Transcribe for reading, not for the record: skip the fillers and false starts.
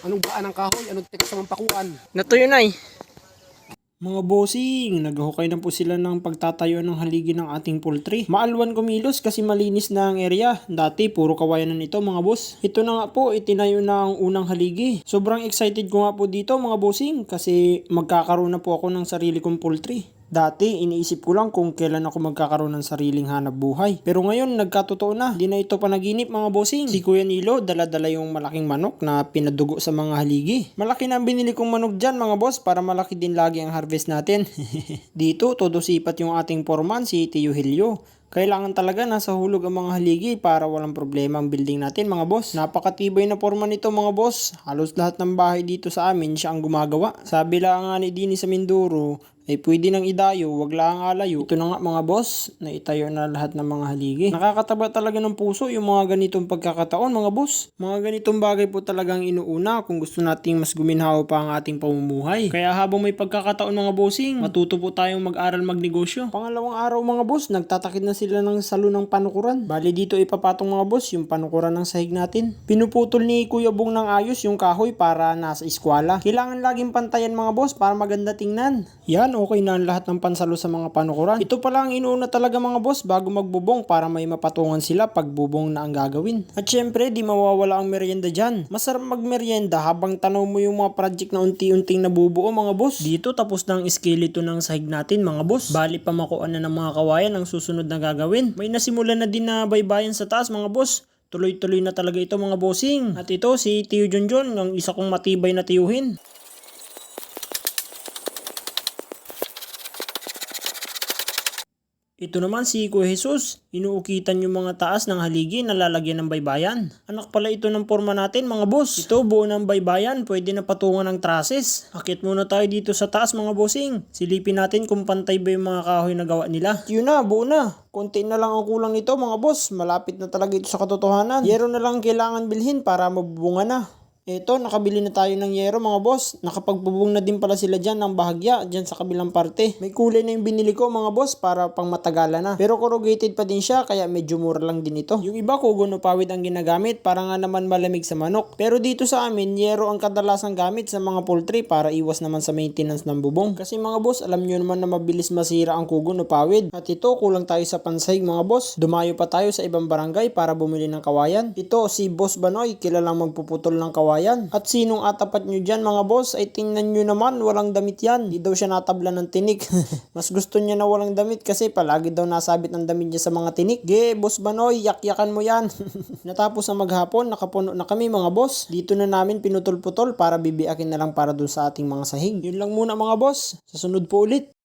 Anong baan ng kahoy? Anong tikas sa mampakuan? Natuyo na eh. Mga bossing, naghukay na po sila ng pagtatayo ng haligi ng ating poultry. Maalwan kumilos kasi malinis na ang area. Dati puro kawayanan ito mga boss. Ito na nga po, itinayo na ang unang haligi. Sobrang excited ko nga po dito mga bossing kasi magkakaroon na po ako ng sarili kong poultry. Dati, iniisip ko lang kung kailan ako magkakaroon ng sariling hanap buhay. Pero ngayon, nagkatotoo na. Di na ito panaginip mga bossing. Si Kuya Nilo, dala-dala yung malaking manok na pinadugo sa mga haligi. Malaki na ang binili kong manok dyan mga boss para malaki din lagi ang harvest natin. Dito, todo sipat yung ating foreman, si Tio Helio. Kailangan talaga nasa hulog ang mga haligi para walang problema ang building natin mga boss. Napakatibay na forma nito mga boss. Halos lahat ng bahay dito sa amin siya ang gumagawa. Sabi lang nga ni Dini sa Mindoro, ay pwede nang idayo, wag lang alayo. Ito na nga mga boss, na itayo na lahat ng mga haligi. Nakakataba talaga ng puso yung mga ganitong pagkakataon mga boss. Mga ganitong bagay po talagang inuuna kung gusto nating mas guminhawa pa ang ating pamumuhay. Kaya habang may pagkakataon mga bossing, matuto po tayong mag-aral magnegosyo. Pangalawang araw mga boss, nagtatakid na sila ng salo ng panukuran. Bali dito ipapatong mga boss yung panukuran ng sahig natin. Pinuputol ni Kuya Bong ng ayos yung kahoy para nasa eskwela. Kailangan laging pantayan mga boss para maganda tingnan. Yan, okay na ang lahat ng pansalo sa mga panukuran. Ito pala ang inuuna talaga mga boss bago magbubong para may mapatungan sila pag bubong na ang gagawin. At syempre, di mawawala ang merienda dyan. Masarap magmerienda habang tanaw mo yung mga project na unti-unting nabubuo mga boss. Dito tapos na ang skeleton ng sahig natin mga boss. Bali pamakuan na ng mga kawayan ang susunod na gagawin. May nasimulan na din na baybayan sa taas mga boss. Tuloy-tuloy na talaga ito mga bossing. At ito si Tio Junjun, ang isa kong matibay na tiyuhin. Ito naman si Kuya Jesus, inuukitan yung mga taas ng haligi na lalagyan ng baybayan. Anak pala ito ng forma natin mga boss. Ito buo ng baybayan, pwede na patungan ng trusses. Akit muna tayo dito sa taas mga bossing. Silipin natin kung pantay ba yung mga kahoy na gawa nila. Yun na, buo na. Konti na lang ang kulang nito mga boss. Malapit na talaga ito sa katotohanan. Yero na lang kailangan bilhin para mabubunga na. Eto, nakabili na tayo ng yero mga boss. Nakapagbubong na din pala sila dyan ng bahagya dyan sa kabilang parte. May kulay na yung binili ko mga boss para pang matagalan na. Pero corrugated pa din siya kaya medyo mura lang din ito. Yung iba kugon o pawid ang ginagamit para nga naman malamig sa manok. Pero dito sa amin, yero ang kadalasang gamit sa mga poultry para iwas naman sa maintenance ng bubong. Kasi mga boss, alam nyo naman na mabilis masira ang kugon o pawid. At ito, kulang tayo sa pansahig mga boss. Dumayo pa tayo sa ibang barangay para bumili ng kawayan. Ito, si Boss Banoy, kilalang magpuputol ng kawayan. At sinong atapat nyo dyan mga boss ay tingnan nyo naman walang damit yan. Di daw siya natabla ng tinik. Mas gusto niya na walang damit kasi palagi daw nasabit ang damit niya sa mga tinik. Ge, Boss Banoy, yak-yakan mo yan. Natapos na maghapon, nakapuno na kami mga boss. Dito na namin pinutol-putol para bibiakin na lang para dun sa ating mga sahig. Yun lang muna mga boss. Sa sunod po ulit.